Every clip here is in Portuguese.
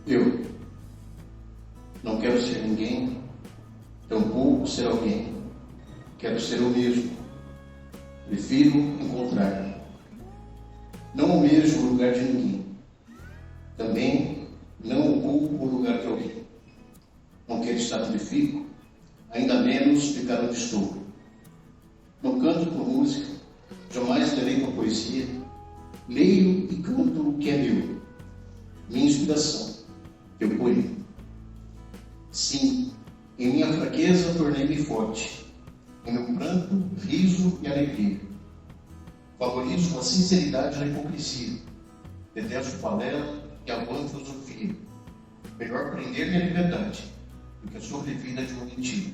Eu não quero ser ninguém, tampouco ser alguém. Quero ser eu mesmo. Prefiro encontrar-me. Não almejo o lugar de ninguém. Também não ocupo o lugar de alguém. Não quero estar onde fico, ainda menos ficar onde estou. Não canto por música, jamais lerei por poesia. Leio e canto o que é meu, minha inspiração, que eu colhi. Sim, em minha fraqueza tornei-me forte, em meu pranto, riso e alegria. Valorizo a sinceridade na hipocrisia, detesto balela e a vã filosofia. Melhor prender minha liberdade do que a sobrevida de uma mentira.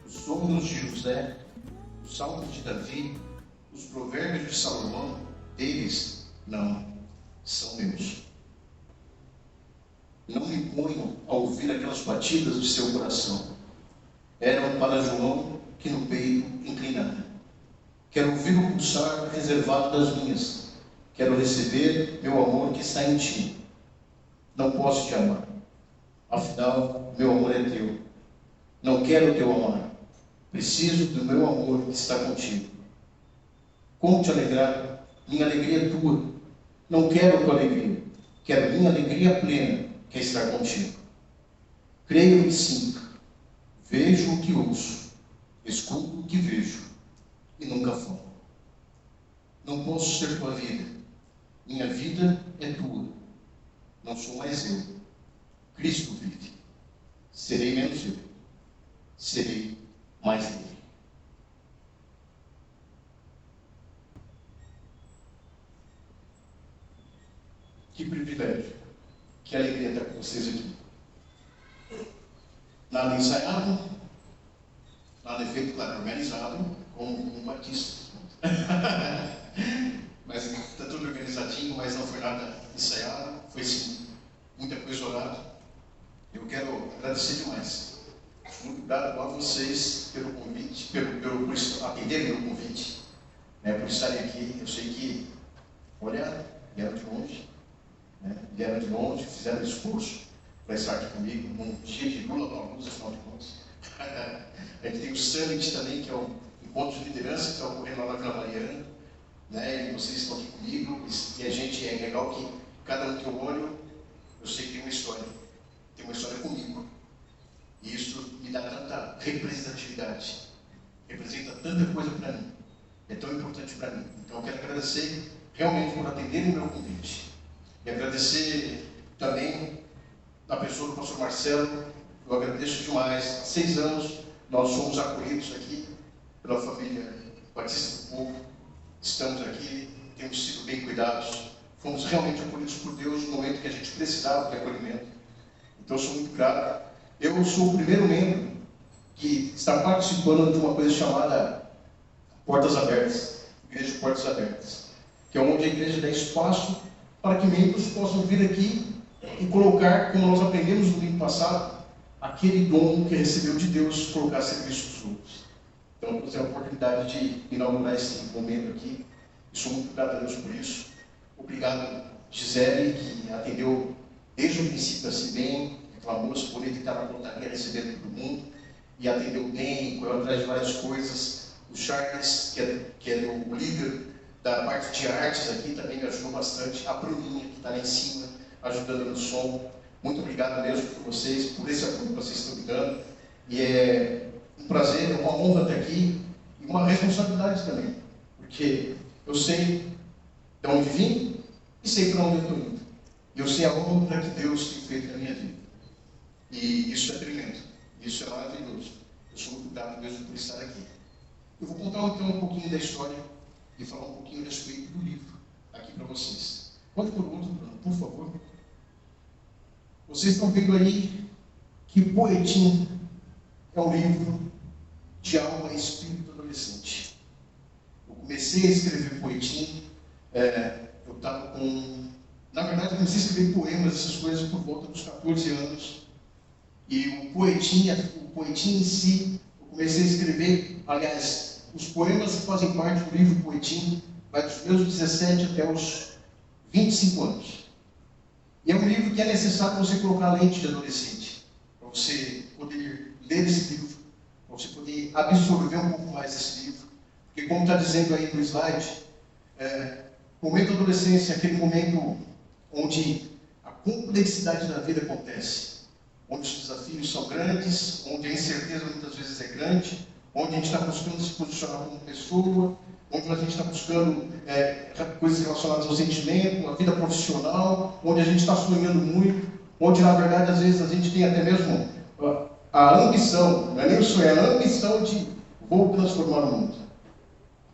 Os sonhos de José, os salmos de Davi, os provérbios de Salomão, eles não são meus. Não me ponho a ouvir aquelas batidas de seu coração. Eram para João que no peito inclinara. Quero ouvir o pulsar reservado das minhas. Quero receber meu amor que está em ti. Não posso te amar. Afinal, meu amor é teu. Não quero teu amar. Preciso do meu amor que está contigo. Como te alegrar? Minha alegria é tua. Não quero tua alegria. Quero minha alegria plena, que é estar contigo. Creio e sinto. Vejo o que ouço. Escuto o que vejo. E nunca falo. Não posso ser tua vida. Minha vida é tua. Não sou mais eu. Cristo vive. Serei menos eu. Serei mais ele. Que privilégio, que alegria estar com vocês aqui. Nada ensaiado, nada feito, claro, organizado, como um batista. Mas está tudo organizadinho, mas não foi nada ensaiado, foi sim, muita coisa orada. Eu quero agradecer demais. Muito grato a vocês pelo convite, por atenderem meu convite, né, por estarem aqui. Eu sei que, olha, vieram de longe. Vieram de longe, fizeram esforço para estar aqui comigo num dia de Lula na luz, afinal de contas. A gente tem o Summit também, que é o encontro de liderança que está ocorrendo lá na Vila Mariana, né? E vocês estão aqui comigo, e a gente, é legal que cada um que eu olho, eu sei que tem uma história comigo. E isso me dá tanta representatividade, representa tanta coisa para mim, é tão importante para mim. Então eu quero agradecer realmente por atenderem o meu convite. E agradecer também na pessoa do pastor Marcelo. Eu agradeço demais. Há 6 anos nós somos acolhidos aqui pela família Batista do Povo. Estamos aqui, temos sido bem cuidados. Fomos realmente acolhidos por Deus no momento que a gente precisava de acolhimento. Então eu sou muito grato. Eu sou o primeiro membro que está participando de uma coisa chamada Portas Abertas, Igreja de Portas Abertas, que é onde a igreja dá espaço para que membros possam vir aqui e colocar, como nós aprendemos no domingo passado, aquele dom que recebeu de Deus, colocar a serviço dos outros. Então, eu tenho a oportunidade de inaugurar esse momento aqui, e sou muito grato a Deus por isso. Obrigado, Gisele, que atendeu desde o princípio assim bem, aquela moça bonita que estava na portaria recebendo todo mundo, e atendeu bem, correu atrás de várias coisas. O Charles, que é o líder da parte de artes aqui, também me ajudou bastante. A Bruninha, que está lá em cima, ajudando no som. Muito obrigado mesmo por vocês, por esse apoio que vocês estão me dando. E é um prazer, é uma honra estar aqui e uma responsabilidade também. Porque eu sei de onde vim e sei para onde eu estou indo. E eu sei a honra que Deus tem feito na minha vida. E isso é tremendo. Isso é maravilhoso. Eu sou muito grato mesmo por estar aqui. Eu vou contar então um pouquinho da história e falar um pouquinho a respeito do livro aqui para vocês. Pode por outro plano, por favor. Vocês estão vendo aí que Poetim é um livro de alma e espírito adolescente. Eu comecei a escrever Poetim, eu estava com... Na verdade, eu comecei a escrever poemas, essas coisas, por volta dos 14 anos. E o Poetim em si, eu comecei a escrever, aliás, os poemas que fazem parte do livro Poetim vai dos meus 17 até os 25 anos. E é um livro que é necessário você colocar lente de adolescente, para você poder ler esse livro, para você poder absorver um pouco mais esse livro. Porque, como está dizendo aí no slide, o momento da adolescência é aquele momento onde a complexidade da vida acontece, onde os desafios são grandes, onde a incerteza muitas vezes é grande, onde a gente está buscando se posicionar como pessoa, onde a gente está buscando coisas relacionadas ao sentimento, à vida profissional, onde a gente está sonhando muito, onde na verdade às vezes a gente tem até mesmo a ambição, não é nem o sonho, é a ambição de vou transformar o mundo.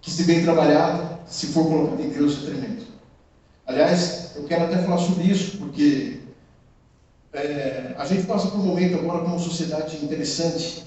Que se bem trabalhado, se for colocado em Deus, é tremendo. Aliás, eu quero até falar sobre isso, porque a gente passa por um momento agora como sociedade interessante.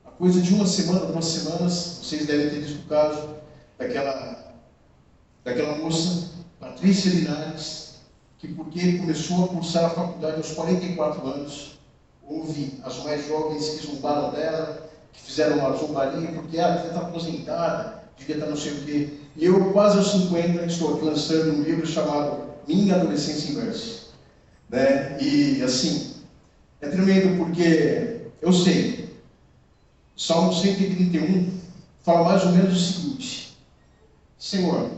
A coisa de uma semana, 2 semanas, vocês devem ter visto o caso daquela moça, Patrícia Linares, que porque começou a cursar a faculdade aos 44 anos, houve as mais jovens que zombaram dela, que fizeram uma zombaria, porque devia estar aposentada, devia estar não sei o quê. E eu, quase aos 50, estou aqui lançando um livro chamado Minha Adolescência Inversa. Né? E assim, é tremendo porque eu sei, Salmo 131 fala mais ou menos o seguinte: Senhor,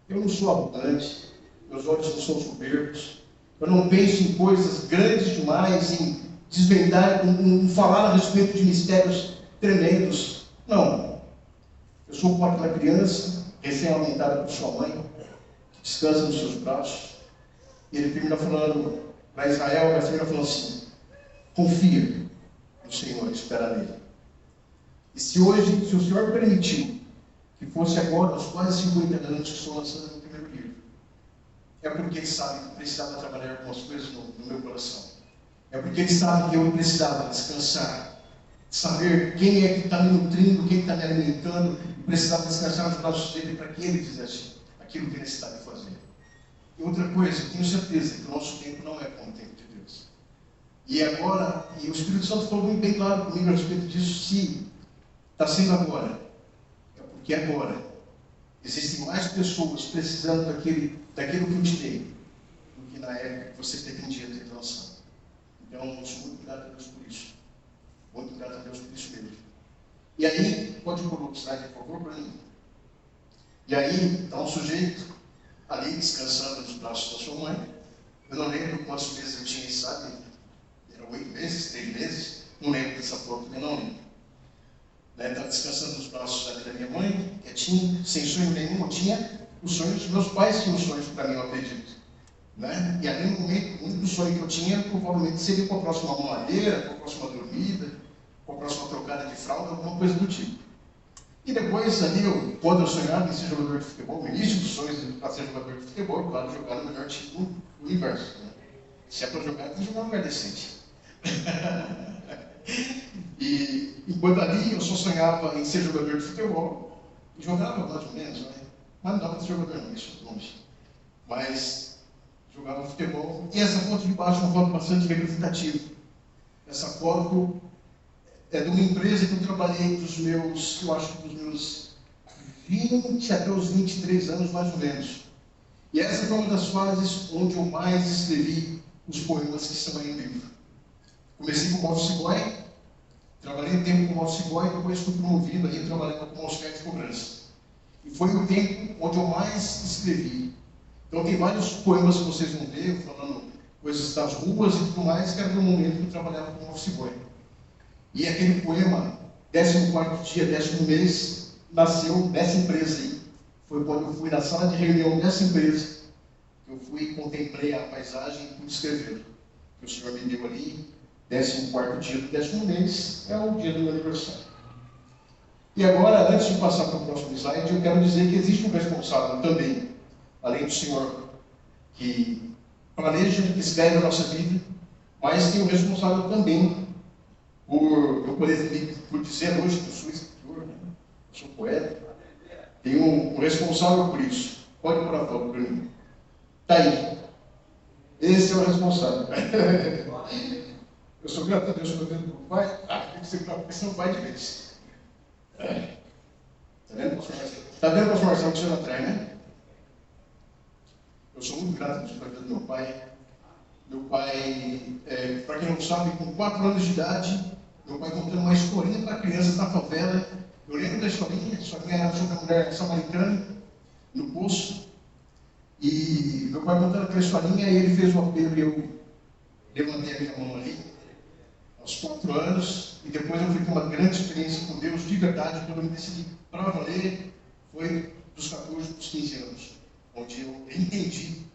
eu não sou arrogante, meus olhos não são soberbos, eu não penso em coisas grandes demais, em desvendar, em falar a respeito de mistérios tremendos. Não. Eu sou como aquela criança, recém-aumentada por sua mãe, que descansa nos seus braços. E ele termina falando para Israel, mas termina falando assim: confia no Senhor, espera nele. E se hoje, se o Senhor permitiu que fosse agora, aos quase 50 anos que estou lançando o meu primeiro livro, é porque Ele sabe que eu precisava trabalhar algumas coisas no meu coração. É porque Ele sabe que eu precisava descansar, saber quem é que está me nutrindo, quem está me alimentando, e precisava descansar nos braços dele para que Ele fizesse aquilo que Ele está me fazendo. E outra coisa, eu tenho certeza que o nosso tempo não é como o tempo de Deus. E agora, e o Espírito Santo falou muito bem claro comigo a respeito disso, se está sendo agora, é porque agora existem mais pessoas precisando daquilo que eu te dei, do que na época que você pretendia ter lançado. Então, eu sou muito grato a Deus por isso. Muito grato a Deus por isso mesmo. E aí, pode pôr o slide, por favor, para mim. E aí, está um sujeito ali descansando nos braços da sua mãe. Eu não lembro quantos meses eu tinha, sabe? Eram 8 meses, 3 meses. Não lembro dessa foto, eu não lembro. Estava descansando nos braços da minha mãe, quietinho, sem sonho nenhum. Eu tinha os sonhos, meus pais tinham sonhos para mim, eu acredito. Né? E ali no momento, o único sonho que eu tinha provavelmente seria com a próxima mamadeira, com a próxima dormida, com a próxima trocada de fralda, alguma coisa do tipo. E depois ali, quando eu sonhava em ser jogador de futebol, o início dos sonhos para ser jogador de futebol, claro, jogar no melhor time do universo. Né? Se é para jogar, tem que jogar no lugar decente. E enquanto ali eu só sonhava em ser jogador de futebol, e jogava mais ou menos, né? Mas não dava para ser jogador não, isso longe. Mas jogava futebol. E essa foto de baixo é uma foto bastante representativa. Essa foto é de uma empresa que eu trabalhei dos meus, eu acho que dos meus 20 até os 23 anos, mais ou menos. E essa foi uma das fases onde eu mais escrevi os poemas que estão aí no livro. Comecei como office boy, trabalhei um tempo como office boy, depois fui promovido aí trabalhando como auxiliar de cobrança. E foi o tempo onde eu mais escrevi. Então tem vários poemas que vocês vão ver, falando coisas das ruas e tudo mais, que era do momento que eu trabalhava como office boy. E aquele poema, 14º dia, 10º mês, nasceu dessa empresa aí. Foi quando eu fui na sala de reunião dessa empresa, que eu fui e contemplei a paisagem e pude escrever. Que o Senhor me deu ali, 14º dia do 10º mês, é o dia do meu aniversário. E agora, antes de passar para o próximo slide, eu quero dizer que existe um responsável também, além do Senhor, que planeja, que escreve a nossa vida, mas tem um responsável também por dizer hoje que eu sou escritor, né? Eu sou poeta. Tem um responsável por isso. Pode pôr a foto para mim. Está aí. Esse é o responsável. Eu sou grato a Deus pelo vendo do pai. Tem que ser grato porque senão vai de vez. Está vendo, pastor Marcelo? Está vendo, pastor Marcelo, que o senhor atrai, né? Eu sou muito grato a Deus pelo vendo do meu pai. Meu pai, para quem não sabe, com 4 anos de idade, meu pai contando uma historinha para crianças da favela. Eu lembro da historinha era sobre uma mulher samaritana no poço. E meu pai contando aquela historinha, e ele fez o apelo e eu levantei a minha mão ali, aos 4 anos, e depois eu fui ter uma grande experiência com Deus, de verdade, quando eu me decidi para valer, foi dos 14 para os 15 anos, onde eu entendi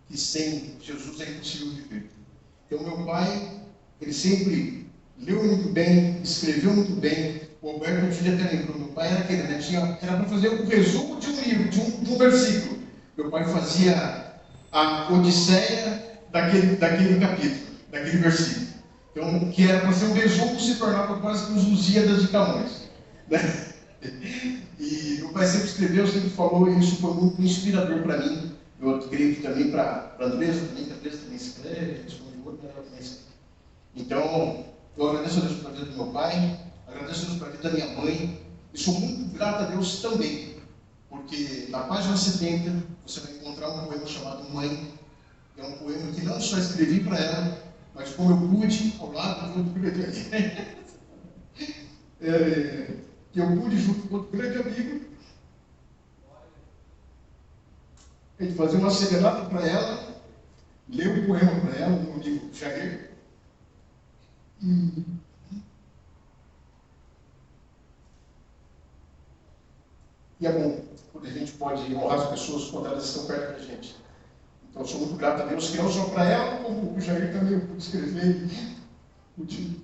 que sem Jesus é impossível viver. Então meu pai, ele sempre leu muito bem, escreveu muito bem. O Alberto um dia até lembrou, meu pai era aquele, né? Era para fazer um resumo de um livro, de um versículo. Meu pai fazia a odisseia daquele capítulo, daquele versículo. Então, que era para ser um resumo, se tornava quase que os Lusíadas de Camões, né? E meu pai sempre escreveu, sempre falou, e isso foi muito inspirador para mim. Eu creio que também para a Andressa, que a Andressa também escreve, responde outro, mas ela também escreve. Então, eu agradeço a Deus pela vida do meu pai, agradeço a Deus pela vida da minha mãe, e sou muito grato a Deus também, porque na página 70 você vai encontrar um poema chamado Mãe. É um poema que não só escrevi para ela, mas como eu pude, ao lado de outro grande amigo, que eu pude, junto com outro grande amigo, a gente fazer uma serenata para ela, ler um poema para ela, no livro Jair. E é bom, porque a gente pode honrar as pessoas quando elas estão perto da gente. Então, eu sou muito grato a Deus, que não só para ela, como o Jair também eu pude escrever, pude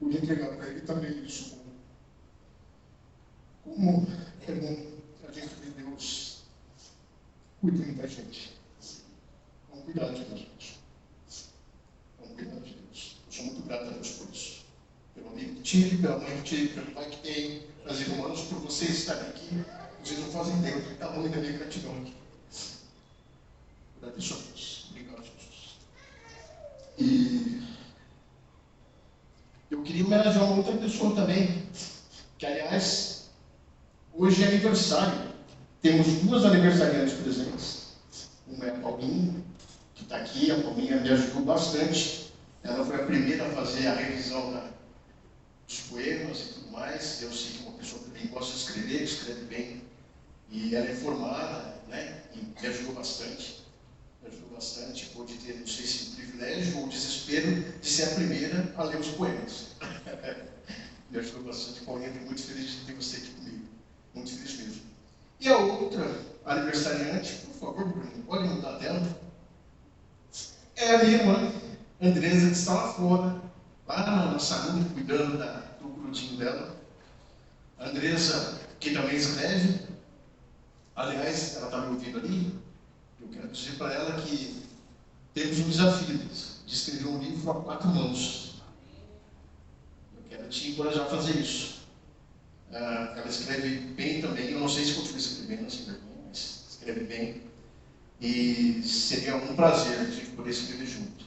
entregar para ele também isso. Como é bom a gente ver Deus cuidando da gente. Vamos cuidar de Deus, gente. Vamos cuidar de Deus. Eu sou muito grato a Deus por isso. Pelo amigo que tive, pela mãe que tive, pelo pai que tem, pelas irmãs, por vocês estarem aqui. Vocês não fazem ideia do tamanho da minha gratidão aqui. Agradeço a Deus. Obrigado, Jesus. E eu queria homenagear uma outra pessoa também, que, aliás, hoje é aniversário. Temos 2 aniversariantes presentes. Uma é a Paulinha, que está aqui. A Paulinha me ajudou bastante. Ela foi a primeira a fazer a revisão dos poemas e tudo mais. Eu sei que é uma pessoa que também gosta de escrever, que escreve bem. E ela é formada, né? E me ajudou bastante. Me ajudou bastante. Pôde ter, não sei se o privilégio ou o desespero de ser a primeira a ler os poemas. Me ajudou bastante. Paulinha, estou muito feliz de ter você aqui comigo. Muito feliz mesmo. E a outra aniversariante, por favor, Bruno, pode mudar a tela? É a minha irmã, Andressa, que está lá fora, lá na saúde, cuidando do grudinho dela. A Andressa, que também escreve, aliás, ela está me ouvindo ali. Eu quero dizer para ela que temos um desafio de escrever um livro a 4 mãos. Eu quero te encorajar a fazer isso. Ela escreve bem também, eu não sei se continua escrevendo, mas escreve bem. E seria um prazer de poder escrever junto.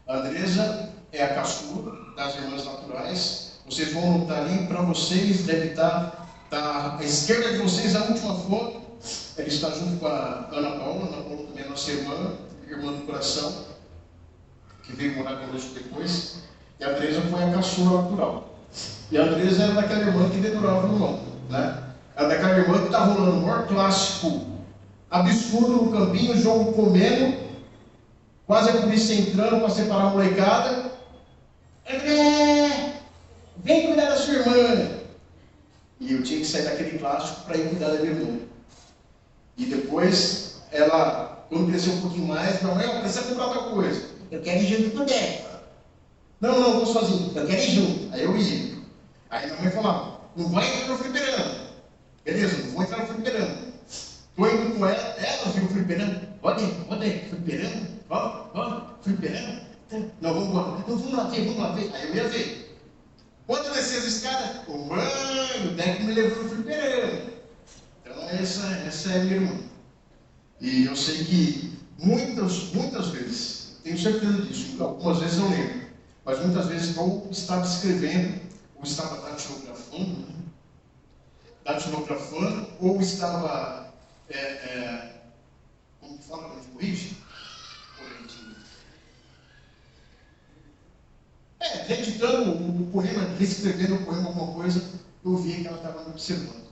A Andressa é a caçula das Irmãs Naturais. Vocês vão notar ali, para vocês, deve estar à esquerda de vocês a última foto. Ela está junto com a Ana Paula. Ana Paula também é nossa irmã do coração, que veio morar conosco depois. E a Andressa foi a caçula natural. E a Andressa era daquela irmã que dedurava o irmão, né? Era daquela irmã que está rolando o maior clássico absurdo no campinho, o jogo comendo, quase a polícia entrando para separar a molecada. André, vem cuidar da sua irmã. E eu tinha que sair daquele clássico para ir cuidar da minha irmã. E depois, ela, quando cresceu um pouquinho mais, minha mãe, precisa comprar outra coisa. Eu quero ir junto com o Dé. Não, vou sozinho. Eu quero ir junto. Aí eu ia. Aí minha mãe falava, não vai entrar no fliperama. Beleza, não vou entrar no fliperama. Estou indo com ela viu o fliperama. Pode ir, fliperama? Vamos, fliperama? Não, vamos embora. Então vamos lá ver. Aí eu ia ver. Quando eu desci as escadas, mãe, o Deco me levou no fliperama. Então essa é a minha irmã. E eu sei que muitas vezes, tenho certeza disso, algumas vezes eu lembro, mas muitas vezes ou estava escrevendo, ou estava datilografando, datilografando, ou estava, como que fala quando a gente corrige? Reeditando o poema, reescrevendo o poema, alguma coisa, eu vi que ela estava me observando,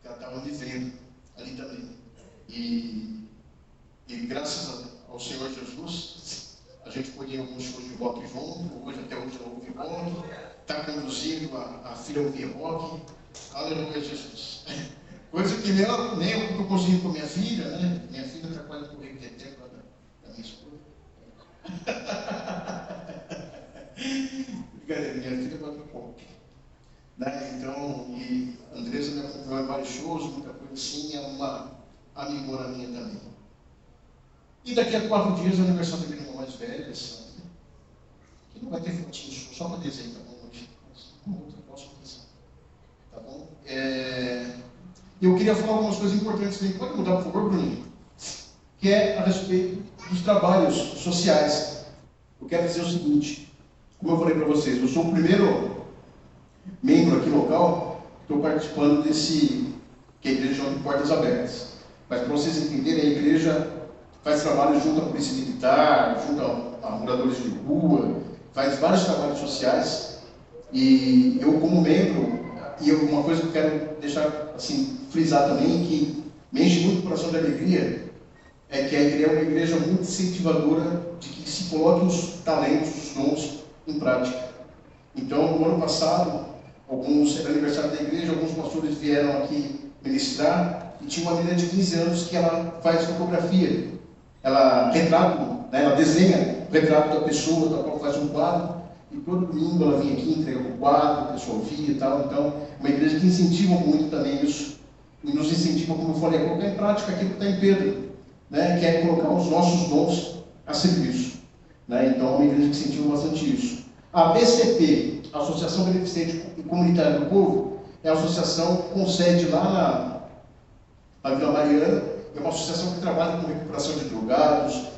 que ela estava me vendo ali também. E graças ao Senhor Jesus, a gente pôde ir em alguns shows de rock junto, hoje até hoje ela ouve rock, está conduzindo a filha a ouvir rock, aleluia Jesus. Coisa que nem eu estou conseguindo com a minha filha, né? Minha filha está quase com o requeté da minha esposa. Brincadeira, minha filha vai para o né? Então, e a Andressa me acompanhou em vários shows, muita coisa assim, é uma amigona minha também. E daqui a 4 dias é o aniversário da minha irmã mais velha, sabe? Que não vai ter fotinho, só uma desenho, tá bom? Uma outra posso pensar. Tá bom? Eu queria falar algumas coisas importantes também. Pode mudar, por favor, Bruninho? Que é a respeito dos trabalhos sociais. Eu quero dizer o seguinte, como eu falei para vocês, eu sou o primeiro membro aqui local, estou participando desse, que a igreja chama de Portas Abertas. Mas para vocês entenderem, a igreja faz trabalho junto à polícia militar, junto a moradores de rua, faz vários trabalhos sociais. E eu, como membro, e uma coisa que eu quero deixar assim, frisar também, que me enche muito o coração de alegria, é que a igreja é uma igreja muito incentivadora de que se coloquem os talentos, os dons em prática. Então, no ano passado, era aniversário da igreja, alguns pastores vieram aqui ministrar, e tinha uma menina de 15 anos que ela faz fotografia. Ela desenha o retrato da pessoa, da qual faz um quadro, e todo domingo ela vinha aqui, entrega o quadro, o pessoal via e tal. Então, uma igreja que incentiva muito também isso, e nos incentiva, como eu falei, a colocar em prática aquilo que está em Pedro, né, que é colocar os nossos dons a serviço. Né? Então, é uma igreja que incentiva bastante isso. A ABCP, Associação Beneficente e Comunitária do Povo, é a associação com sede lá na Vila Mariana. É uma associação que trabalha com recuperação de drogados,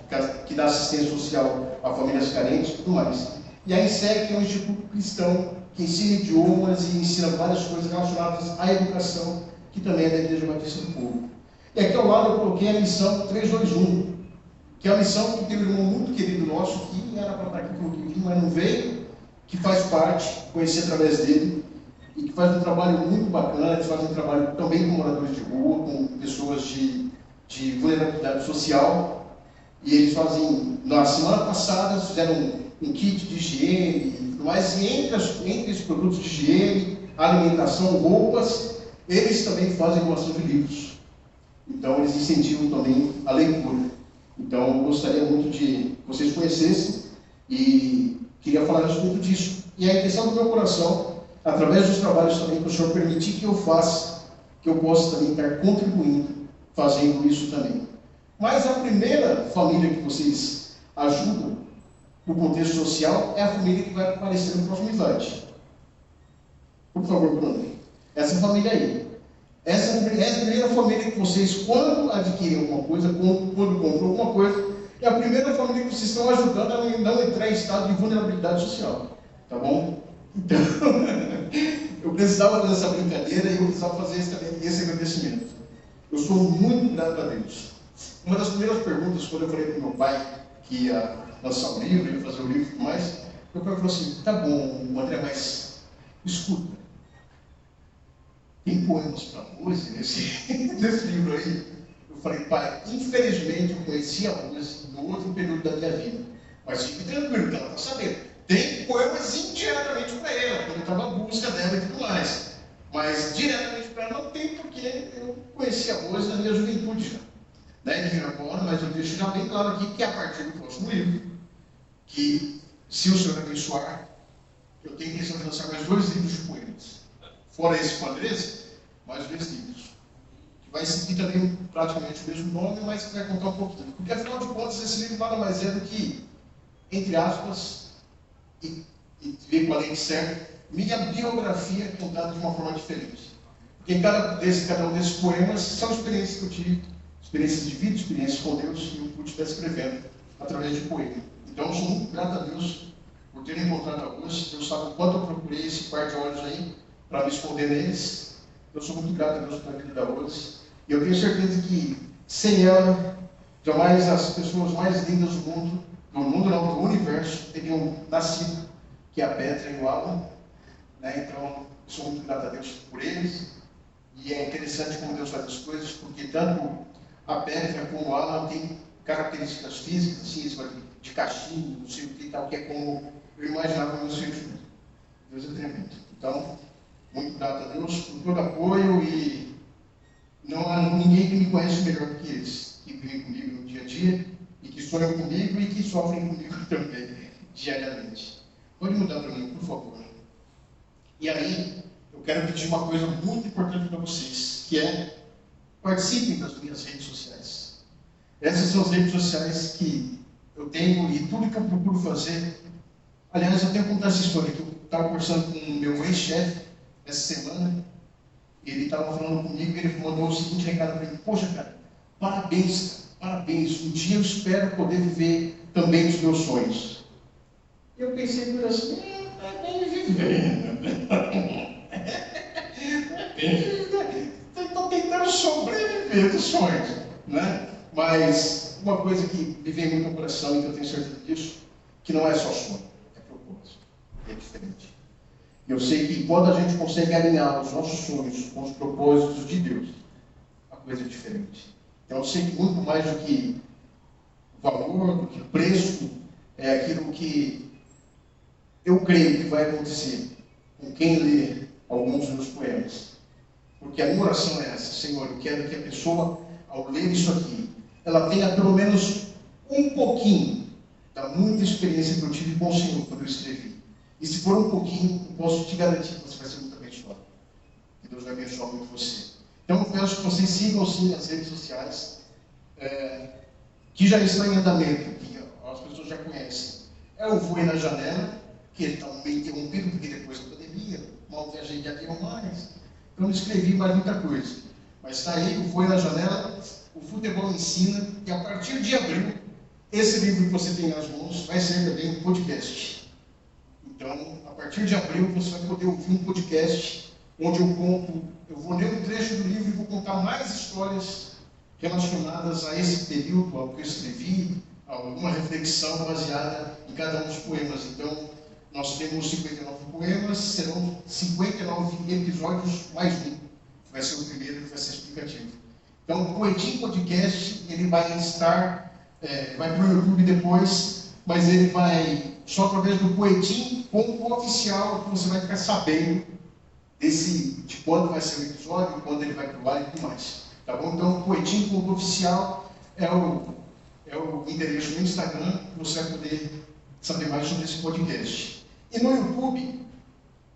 que dá assistência social a famílias carentes e tudo mais. E a INSEC é um instituto cristão que ensina idiomas e ensina várias coisas relacionadas à educação, que também é da Igreja Batista do Povo. E aqui ao lado eu coloquei a missão 321, que é a missão que tem um irmão muito querido nosso, que era para estar aqui comigo, mas não veio, que faz parte, conheci através dele, e que faz um trabalho muito bacana. Eles fazem um trabalho também com moradores de rua, com pessoas de vulnerabilidade social, e eles fazem, na semana passada, fizeram um kit de higiene e tudo mais, e entre esses produtos de higiene, alimentação, roupas, eles também fazem doação de livros. Então, eles incentivam também a leitura. Então, eu gostaria muito de que vocês conhecessem e queria falar a respeito disso. E a intenção do meu coração, através dos trabalhos também que o Senhor permitir que eu faça, que eu possa também estar contribuindo, fazendo isso também. Mas a primeira família que vocês ajudam no contexto social é a família que vai aparecer no próximo slide. Por favor, Bruno. Essa família aí. Essa é a primeira família que vocês, quando adquirem alguma coisa, quando compram alguma coisa, é a primeira família que vocês estão ajudando a não entrar em estado de vulnerabilidade social. Tá bom? Então, eu precisava fazer essa brincadeira e eu precisava fazer esse agradecimento. Eu sou muito grato a Deus. Uma das primeiras perguntas, quando eu falei para o meu pai que ia lançar o livro, ia fazer o livro e tudo mais, meu pai falou assim: tá bom, André, mas escuta, tem poemas para Rose nesse livro aí? Eu falei: pai, infelizmente eu conheci a Rose no outro período da minha vida, mas fique tranquilo, que ela está sabendo. Tem poemas indiretamente para ela, quando eu estava à busca dela e tudo mais. Mas diretamente para ela não tem, porque eu conheci a Rose na minha juventude já. Né? Agora, mas eu deixo já bem claro aqui que a partir do próximo livro, que se o Senhor abençoar, eu tenho intenção de lançar mais 2 livros de poemas. Fora esse com a Andressa, mais 2 livros. Que vai seguir também praticamente o mesmo nome, mas que vai contar um pouquinho. Porque afinal de contas, esse livro nada mais é do que, entre aspas, e ver com a lente certa, minha biografia contada de uma forma diferente. Porque cada um desses poemas são experiências que eu tive, experiências de vida, experiências com Deus, e eu pude estar escrevendo através de poema. Então, eu sou muito grato a Deus por ter encontrado a Rose. Deus sabe o quanto eu procurei esse par de olhos aí para me esconder neles. Eu sou muito grato a Deus pela vida da Rose. E eu tenho certeza que, sem ela, jamais as pessoas mais lindas do mundo não, do universo, teriam nascido, que é a Petra e o Alan. Né? Então, eu sou muito grato a Deus por eles. E é interessante como Deus faz as coisas, porque tanto a Petra como o Alan têm características físicas, assim, de cachimbo, não sei o que tal, que é como eu imaginava no meu filho. Deus é tremendo. Então, muito grato a Deus por todo apoio, e não há ninguém que me conhece melhor do que eles, que vivem comigo no dia a dia, e que sonham comigo e que sofrem comigo também, diariamente. Pode mudar para mim, por favor. E aí, eu quero pedir uma coisa muito importante para vocês, que é: participem das minhas redes sociais. Essas são as redes sociais que eu tenho, e tudo que eu procuro fazer. Aliás, eu tenho que contar essa história, que eu estava conversando com o meu ex-chefe essa semana. Ele estava falando comigo e ele mandou o seguinte recado para mim: poxa, cara, parabéns, parabéns. Um dia eu espero poder viver também os meus sonhos. Eu pensei por assim, está bem vivendo. Estou tentando sobreviver dos sonhos, né? Mas uma coisa que me vem muito no coração, e que eu tenho certeza disso, que não é só sonho, é propósito, é diferente. Eu sei que quando a gente consegue alinhar os nossos sonhos com os propósitos de Deus, a coisa é diferente. Então eu sei que muito mais do que valor, do que preço, é aquilo que eu creio que vai acontecer com quem lê alguns dos meus poemas. Porque a minha oração é essa: Senhor, eu quero que a pessoa, ao ler isso aqui, ela tenha pelo menos um pouquinho da muita experiência que eu tive com o Senhor quando eu escrevi. E se for um pouquinho, eu posso te garantir que você vai ser muito abençoado. Que Deus vai abençoar muito você. Então eu peço que vocês sigam sim as redes sociais, que já estão em andamento, que as pessoas já conhecem. É o Voe na Janela, que ele está meio interrompido, porque depois da pandemia, mal viajei de avião mais. Então não escrevi mais muita coisa. Mas está aí, o Voe na Janela, o Futebol Ensina, e a partir de abril, esse livro que você tem nas mãos vai ser também um podcast. Então, a partir de abril, você vai poder ouvir um podcast onde eu vou ler um trecho do livro e vou contar mais histórias relacionadas a esse período, ao que eu escrevi, alguma reflexão baseada em cada um dos poemas. Então, nós temos 59 poemas, serão 59 episódios mais um, que vai ser o primeiro, que vai ser explicativo. Então, o Poetim Podcast, ele vai estar, vai para o YouTube depois, mas ele vai, só através do Poetim.oficial, que você vai ficar sabendo de quando vai ser o episódio, quando ele vai para o ar e tudo mais. Tá bom? Então, Poetim.oficial é o endereço no Instagram, que você vai poder saber mais sobre esse podcast. E no YouTube,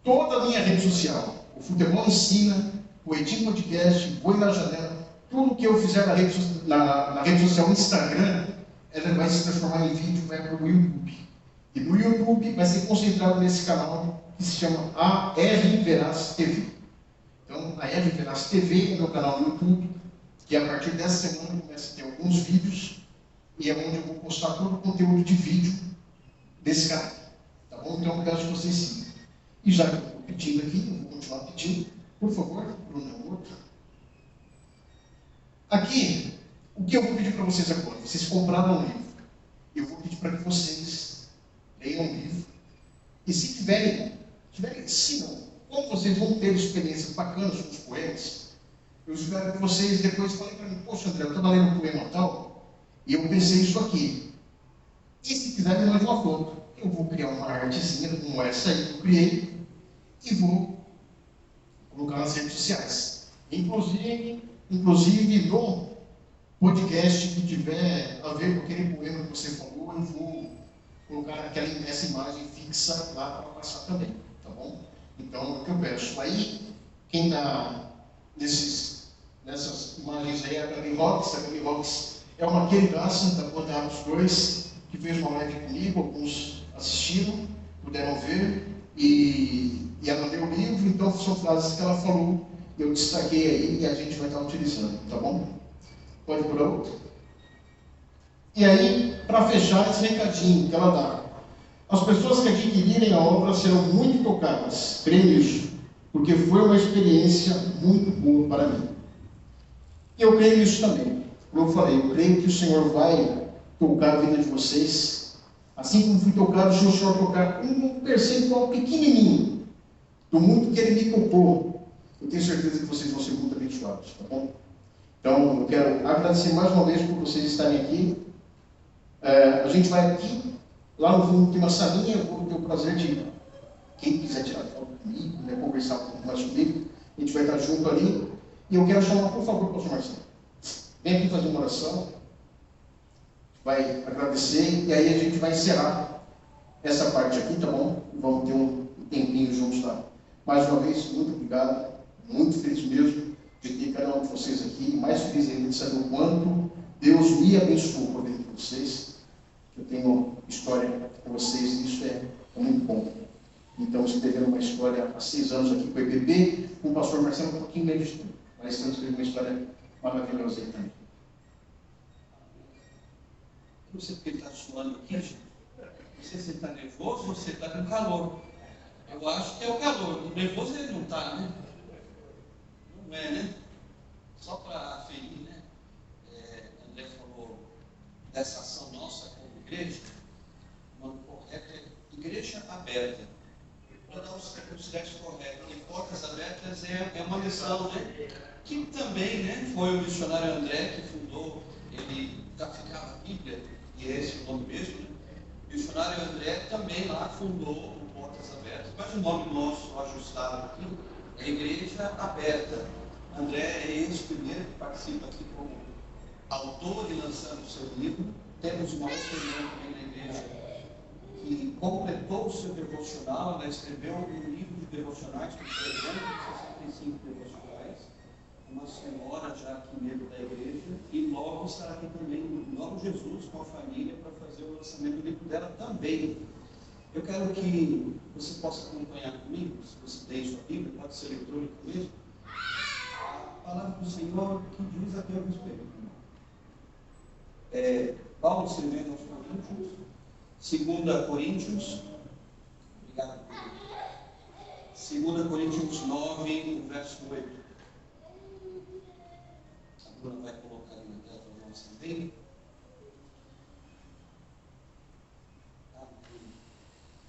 toda a minha rede social, o Futebol Ensina, o Poetim Podcast, Voe na Janela, tudo que eu fizer na rede social Instagram, ela vai se transformar em vídeo, vai para o YouTube. E no YouTube vai ser concentrado nesse canal que se chama AR Veraz TV. Então, a AR Veraz TV é meu canal no YouTube, que a partir dessa semana começa a ter alguns vídeos, e é onde eu vou postar todo o conteúdo de vídeo desse canal. Tá bom? Então, eu peço que vocês sigam. E já que eu estou pedindo aqui, eu vou continuar pedindo, por favor, Bruno, é o outro. Aqui, o que eu vou pedir para vocês agora? Vocês compraram um livro. Eu vou pedir para que vocês leiam um livro. E se tiverem, se não, como vocês vão ter experiências bacanas com os poemas, eu espero que vocês depois falem para mim: poxa, André, eu estava lendo um poema tal, e eu pensei isso aqui. E se quiserem, me mandem uma foto. Eu vou criar uma artezinha como essa aí que eu criei, e vou colocar nas redes sociais. Inclusive no podcast que tiver a ver com aquele poema que você falou, eu vou colocar essa imagem fixa lá para passar também, tá bom? Então, é o que eu peço. Aí, quem está nessas imagens aí é a Gabi Rocks. A Gabi Rocks é uma queridaça da Porta dos Dois, que fez uma live comigo, alguns assistiram, puderam ver, e ela leu o livro, então são frases que ela falou, eu destaquei aí e a gente vai estar utilizando, tá bom? Pode ir para outro. E aí, para fechar esse recadinho que ela dá: as pessoas que adquirirem a obra serão muito tocadas, creio nisso, porque foi uma experiência muito boa para mim. E eu creio nisso também. Como eu falei, eu creio que o Senhor vai tocar a vida de vocês, assim como fui tocado, se o Senhor tocar um percentual pequenininho do muito que Ele me poupou, eu tenho certeza que vocês vão ser muito abençoados, tá bom? Então, eu quero agradecer mais uma vez por vocês estarem aqui. A gente vai aqui, lá no fundo tem uma salinha, eu vou ter o prazer de, quem quiser tirar foto comigo, né, conversar um pouco mais comigo, a gente vai estar junto ali. E eu quero chamar, por favor, o pastor Marcelo. Vem aqui fazer uma oração, vai agradecer, e aí a gente vai encerrar essa parte aqui, tá bom? Vamos ter um tempinho juntos lá. Mais uma vez, muito obrigado, muito feliz mesmo de ter cada um de vocês aqui, mais feliz ainda de saber o quanto Deus me abençoou com a vida de vocês. Eu tenho história com vocês, e isso é muito bom. Então, escrevendo uma história há 6 anos aqui com o EBB, com o pastor Marcelo um pouquinho menos de tempo, mas estamos escrevendo uma história maravilhosa aí também. Não sei porque ele está suando aqui, gente. Não sei se ele está nervoso ou se ele está com calor. Eu acho que é o calor. O nervoso ele não está, né? Não é, né? Só para aferir, né? André falou dessa ação nossa como igreja. O nome correto é Igreja Aberta. Para dar os créditos corretos. E portas abertas é uma missão, né? Que também, né? Foi o missionário André que fundou. Ele traficava a Bíblia, e é esse o nome mesmo, né? O missionário André também lá fundou o Portas Abertas, mas o nome nosso ajustado aqui é Igreja Aberta. André é esse primeiro que participa aqui como autor e lançando o seu livro. Temos uma outra irmã também na igreja que completou o seu devocional, ela escreveu um livro de devocionais com 365 devocionais. Uma senhora já aqui membro da igreja, e logo estará aqui também, em nome de Jesus, com a família, para fazer o lançamento do livro dela também. Eu quero que você possa acompanhar comigo, se você tem sua Bíblia, pode ser eletrônico mesmo, a palavra do Senhor que diz a teu respeito. Paulo escrevendo aos Coríntios, 2 Coríntios, obrigado, 2 Coríntios 9, verso 8. A Bruna vai colocar aí na tela para nós também.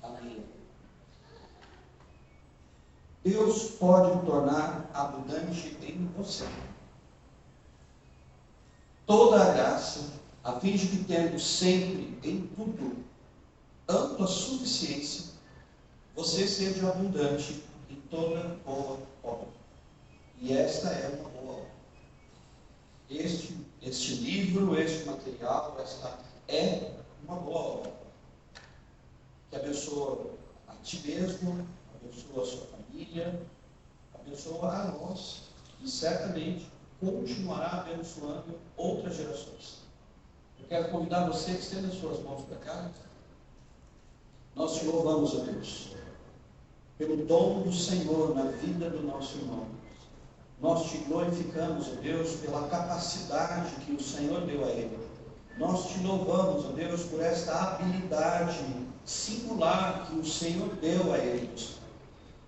Amém. Deus pode tornar abundante em você toda a graça, a fim de que tendo sempre em tudo ampla suficiência, você seja abundante em toda boa obra. E esta é uma boa obra. Este livro, este material, esta é uma boa obra que abençoa a ti mesmo, abençoa a sua família, abençoa a nós e certamente continuará abençoando outras gerações. Eu quero convidar você que estenda suas mãos para cá. Nós te louvamos, a Deus, pelo dom do Senhor na vida do nosso irmão. Nós te glorificamos, ó Deus, pela capacidade que o Senhor deu a ele. Nós te louvamos, ó Deus, por esta habilidade singular que o Senhor deu a ele.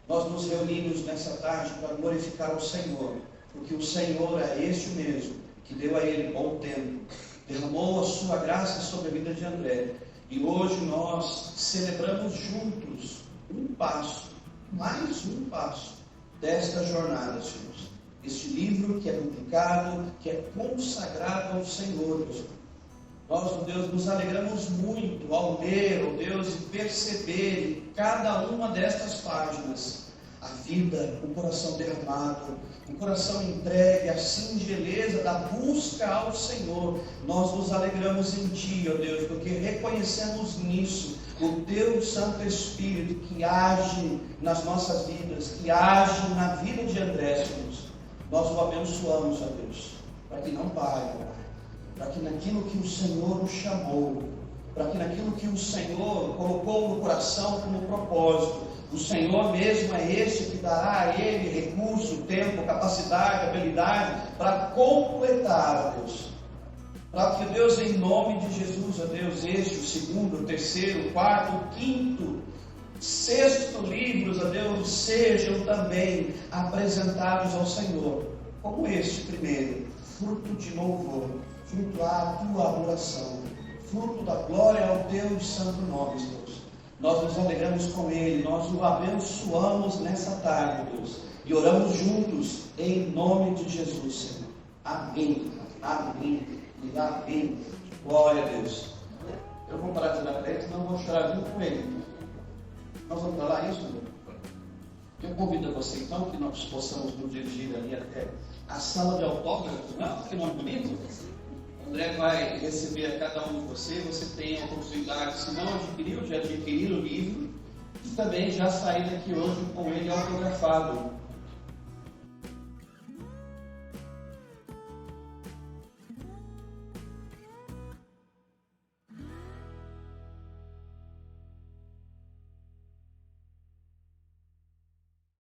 Nós nos reunimos nessa tarde para glorificar o Senhor, porque o Senhor é este mesmo, que deu a ele bom tempo, derramou a sua graça sobre a vida de André. E hoje nós celebramos juntos um passo, mais um passo desta jornada, Senhor. Este livro que é publicado, que é consagrado ao Senhor, Deus. Nós, ó Deus, nos alegramos muito ao ler, ó Deus, e perceber em cada uma destas páginas a vida, o coração derramado, o coração entregue, a singeleza da busca ao Senhor. Nós nos alegramos em Ti, ó Deus, porque reconhecemos nisso o Teu Santo Espírito que age nas nossas vidas, que age na vida de André, Senhor. Nós o abençoamos, ó Deus, para que não pare, para que naquilo que o Senhor o chamou, para que naquilo que o Senhor colocou no coração como propósito, o Senhor mesmo é esse que dará a ele recurso, tempo, capacidade, habilidade para completar, ó Deus. Para que Deus, em nome de Jesus, ó Deus, este, o segundo, o terceiro, o quarto, o quinto sextos livros, ó Deus, sejam também apresentados ao Senhor, como este primeiro, fruto de louvor, fruto à tua adoração, fruto da glória ao teu santo nome, Deus. Nós nos alegramos com ele, nós o abençoamos nessa tarde, Deus, e oramos juntos em nome de Jesus, Senhor. Amém, amém e amém. Glória a Deus. Eu vou parar de olhar para ele, senão eu vou chorar junto com ele. Nós vamos falar isso, Deus? Eu convido a você então que nós possamos nos dirigir ali até a sala de autógrafos, não? Que nome bonito? O André vai receber a cada um de vocês. Você tem a oportunidade, se não adquiriu, de adquirir o livro e também já sair daqui hoje com ele autografado.